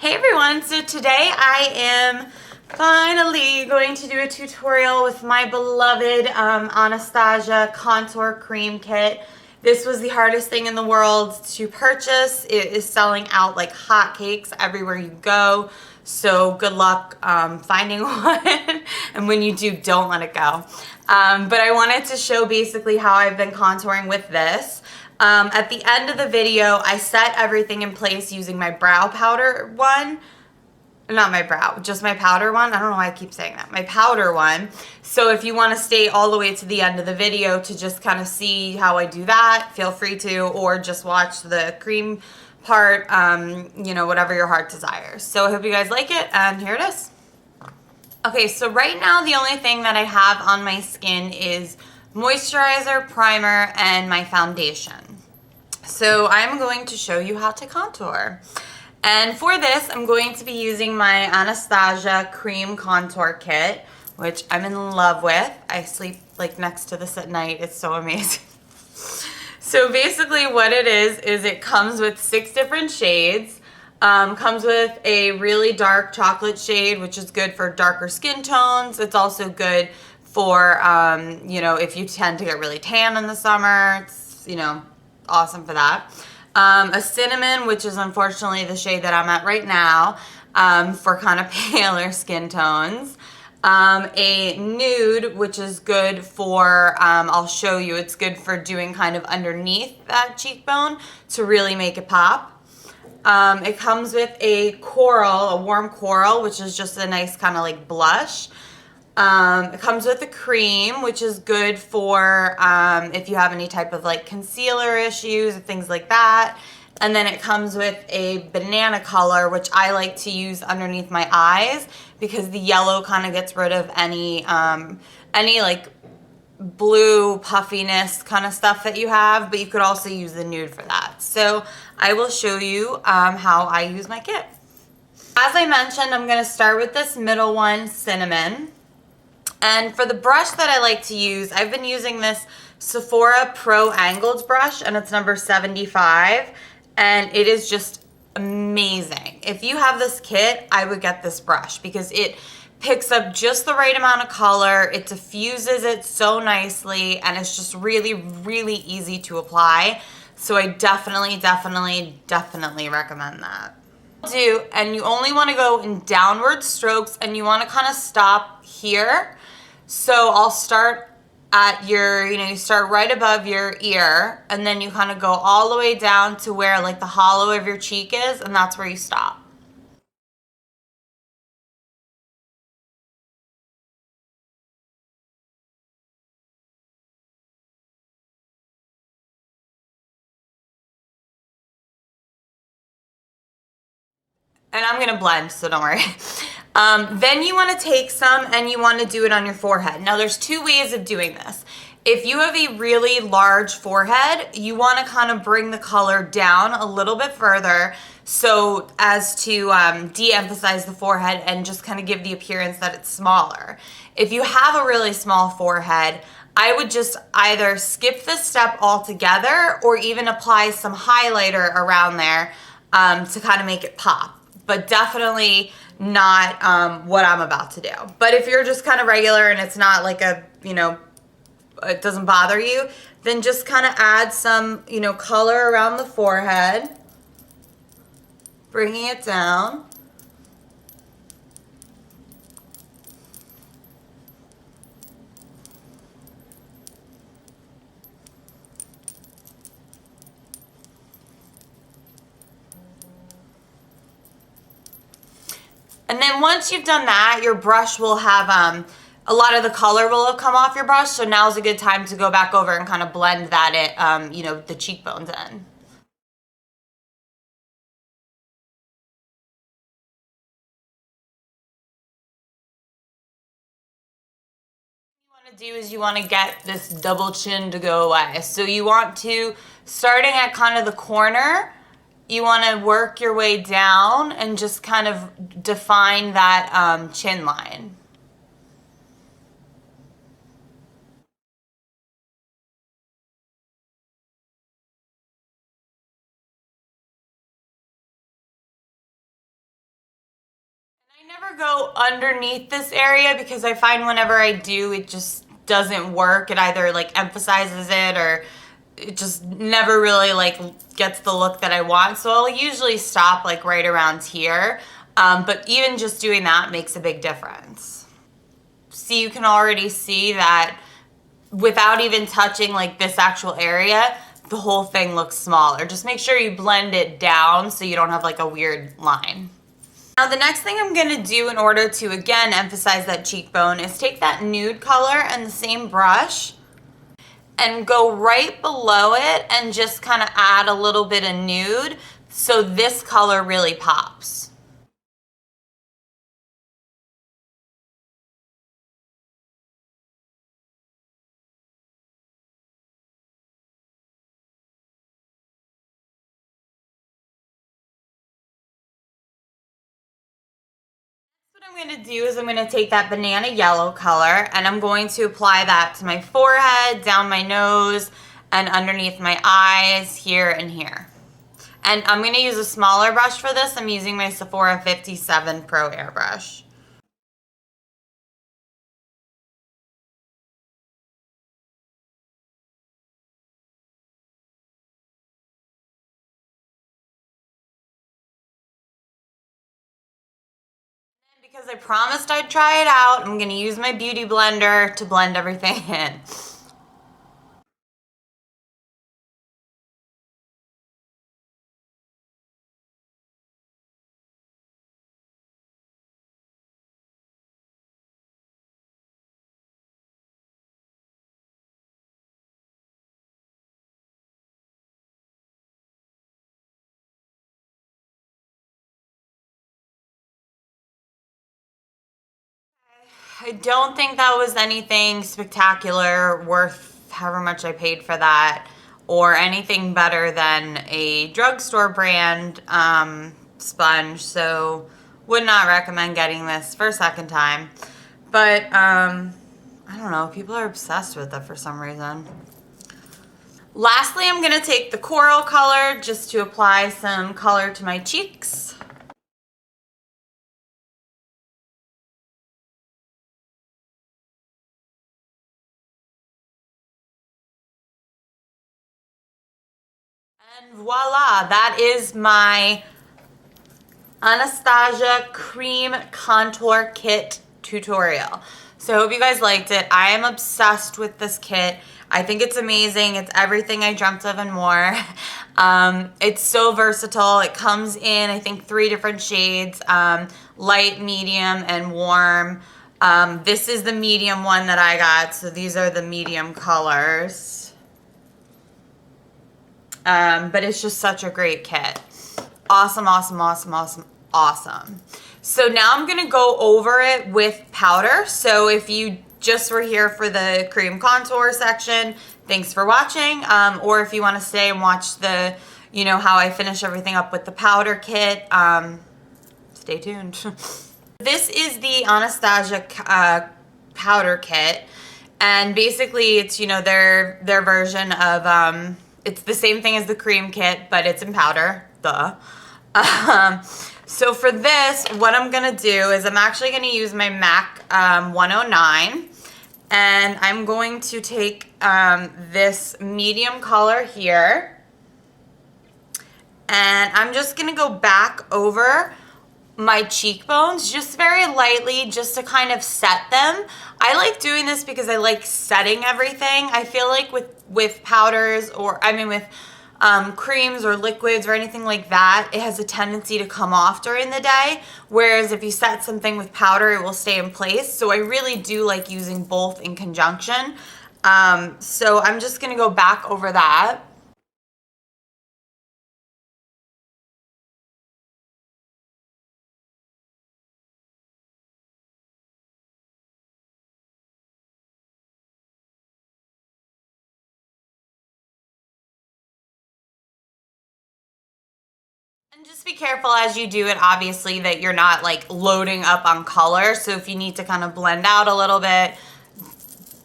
Hey everyone, so today I am finally going to do a tutorial with my beloved Anastasia contour cream kit. This was the hardest thing in the world to purchase. It is selling out like hotcakes everywhere you go, so good luck finding one, and when you do, don't let it go. But I wanted to show basically how I've been contouring with this. At the end of the video, I set everything in place using my brow powder one. Not my brow, just my powder one. I don't know why I keep saying that. My powder one. So if you want to stay all the way to the end of the video to just kind of see how I do that, feel free to, or just watch the cream part, you know, whatever your heart desires. So I hope you guys like it, and here it is. Okay, so right now the only thing that I have on my skin is moisturizer, primer, and my foundation. So I'm going to show you how to contour. And for this, I'm going to be using my Anastasia Cream Contour Kit, which I'm in love with. I sleep like next to this at night. It's so amazing. So basically what it is it comes with 6 different shades. Comes with a really dark chocolate shade, which is good for darker skin tones. It's also good for, you know, if you tend to get really tan in the summer. It's, you know, awesome for that. A cinnamon, which is unfortunately the shade that I'm at right now, for kind of paler skin tones. A nude, which is good for, I'll show you, it's good for doing kind of underneath that cheekbone to really make it pop. It comes with a coral, a warm coral, which is just a nice kind of like blush. It comes with a cream, which is good for if you have any type of like concealer issues, things like that. And then it comes with a banana color, which I like to use underneath my eyes because the yellow kind of gets rid of any like blue puffiness kind of stuff that you have, but you could also use the nude for that. So I will show you how I use my kit. As I mentioned, I'm going to start with this middle one, cinnamon. And for the brush that I like to use, I've been using this Sephora Pro Angled brush, and it's number 75, and it is just amazing. If you have this kit, I would get this brush because it picks up just the right amount of color, it diffuses it so nicely, and it's just really, really easy to apply. So I definitely recommend that. And you only want to go in downward strokes, and you want to kind of stop here. So I'll start at your, you know, you start right above your ear, and then you kind of go all the way down to where like the hollow of your cheek is, and that's where you stop. And I'm gonna blend, so don't worry. Then you wanna take some and you wanna do it on your forehead. Now there's 2 ways of doing this. If you have a really large forehead, you wanna kind of bring the color down a little bit further so as to de-emphasize the forehead and just kind of give the appearance that it's smaller. If you have a really small forehead, I would just either skip this step altogether or even apply some highlighter around there to kind of make it pop. But definitely not what I'm about to do. But if you're just kind of regular and it's not like a, you know, it doesn't bother you, then just kind of add some, you know, color around the forehead, bringing it down. And then once you've done that, your brush will have, a lot of the color will have come off your brush, so now's a good time to go back over and kind of blend that you know, the cheekbones in. What you want to do is you want to get this double chin to go away. So you want to, starting at kind of the corner, you want to work your way down and just kind of define that chin line. I never go underneath this area because I find whenever I do, it just doesn't work. It either like emphasizes it or it just never really like gets the look that I want. So I'll usually stop like right around here. But even just doing that makes a big difference. See, you can already see that without even touching like this actual area, the whole thing looks smaller. Just make sure you blend it down so you don't have like a weird line. Now the next thing I'm gonna do in order to again emphasize that cheekbone is take that nude color and the same brush and go right below it and just kind of add a little bit of nude so this color really pops. What I'm going to do is I'm going to take that banana yellow color and I'm going to apply that to my forehead, down my nose, and underneath my eyes, here and here. And I'm going to use a smaller brush for this. I'm using my Sephora 57 Pro airbrush. Because I promised I'd try it out, I'm going to use my beauty blender to blend everything in. I don't think that was anything spectacular, worth however much I paid for that, or anything better than a drugstore brand sponge, so would not recommend getting this for a second time. But I don't know, people are obsessed with it for some reason. Lastly, I'm going to take the coral color just to apply some color to my cheeks. And voila, that is my Anastasia Cream Contour Kit tutorial. So I hope you guys liked it. I am obsessed with this kit. I think it's amazing. It's everything I dreamt of and more. It's so versatile. It comes in, I think, 3 different shades, light, medium, and warm. This is the medium one that I got, so these are the medium colors. But it's just such a great kit. Awesome, awesome, awesome, awesome, awesome. So now I'm going to go over it with powder. So if you just were here for the cream contour section, thanks for watching. Or if you want to stay and watch the, you know, how I finish everything up with the powder kit, stay tuned. This is the Anastasia powder kit. And basically it's, you know, their version of, it's the same thing as the cream kit, but it's in powder, duh. So for this, what I'm gonna do is I'm actually gonna use my MAC 109, and I'm going to take this medium color here, and I'm just gonna go back over my cheekbones just very lightly, just to kind of set them. I like doing this because I like setting everything. I feel like with powders, or I mean with creams or liquids or anything like that, it has a tendency to come off during the day, whereas if you set something with powder, it will stay in place. So I really do like using both in conjunction. So I'm just gonna go back over that. And just be careful as you do it, obviously, that you're not like loading up on color. So if you need to kind of blend out a little bit,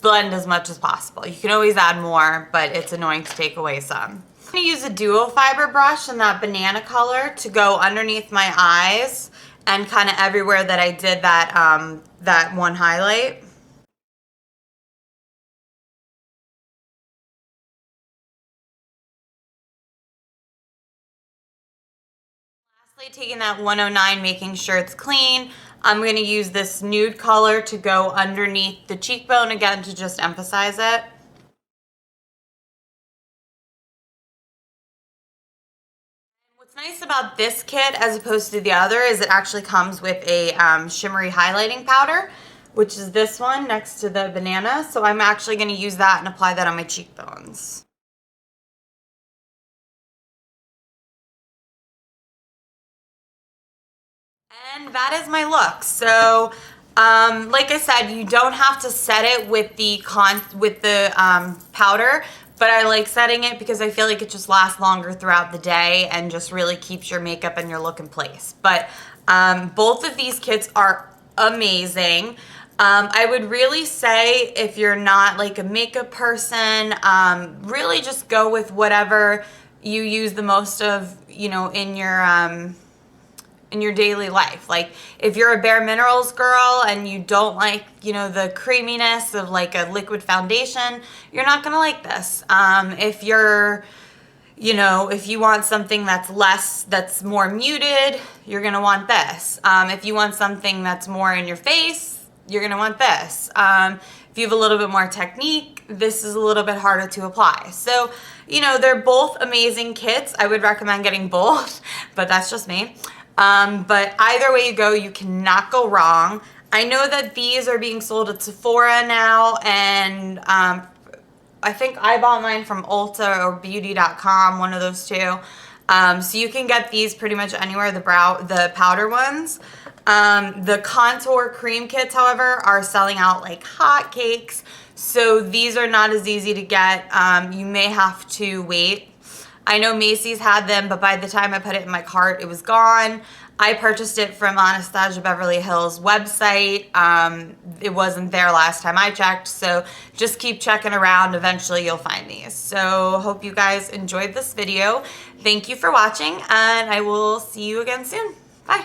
blend as much as possible. You can always add more, but it's annoying to take away some. I'm gonna use a duo fiber brush in that banana color to go underneath my eyes and kind of everywhere that I did that, that one highlight. Lastly, taking that 109, making sure it's clean. I'm going to use this nude color to go underneath the cheekbone again to just emphasize it. What's nice about this kit as opposed to the other is it actually comes with a shimmery highlighting powder, which is this one next to the banana. So I'm actually going to use that and apply that on my cheekbones. And that is my look. So, like I said, you don't have to set it with the powder, but I like setting it because I feel like it just lasts longer throughout the day and just really keeps your makeup and your look in place. But both of these kits are amazing. I would really say if you're not like a makeup person, really just go with whatever you use the most of, you know, in your daily life. Like if you're a Bare Minerals girl and you don't like, you know, the creaminess of like a liquid foundation, you're not gonna like this. If you're, you know, if you want something that's more muted, you're gonna want this. If you want something that's more in your face, you're gonna want this. If you have a little bit more technique, this is a little bit harder to apply. So, you know, they're both amazing kits. I would recommend getting both, but that's just me. But either way you go, you cannot go wrong. I know that these are being sold at Sephora now, and I think I bought mine from Ulta or Beauty.com, one of those two. So you can get these pretty much anywhere, the powder ones. The contour cream kits, however, are selling out like hotcakes. So these are not as easy to get. You may have to wait. I know Macy's had them, but by the time I put it in my cart, it was gone. I purchased it from Anastasia Beverly Hills website. It wasn't there last time I checked, so just keep checking around. Eventually you'll find these. So hope you guys enjoyed this video. Thank you for watching, and I will see you again soon. Bye.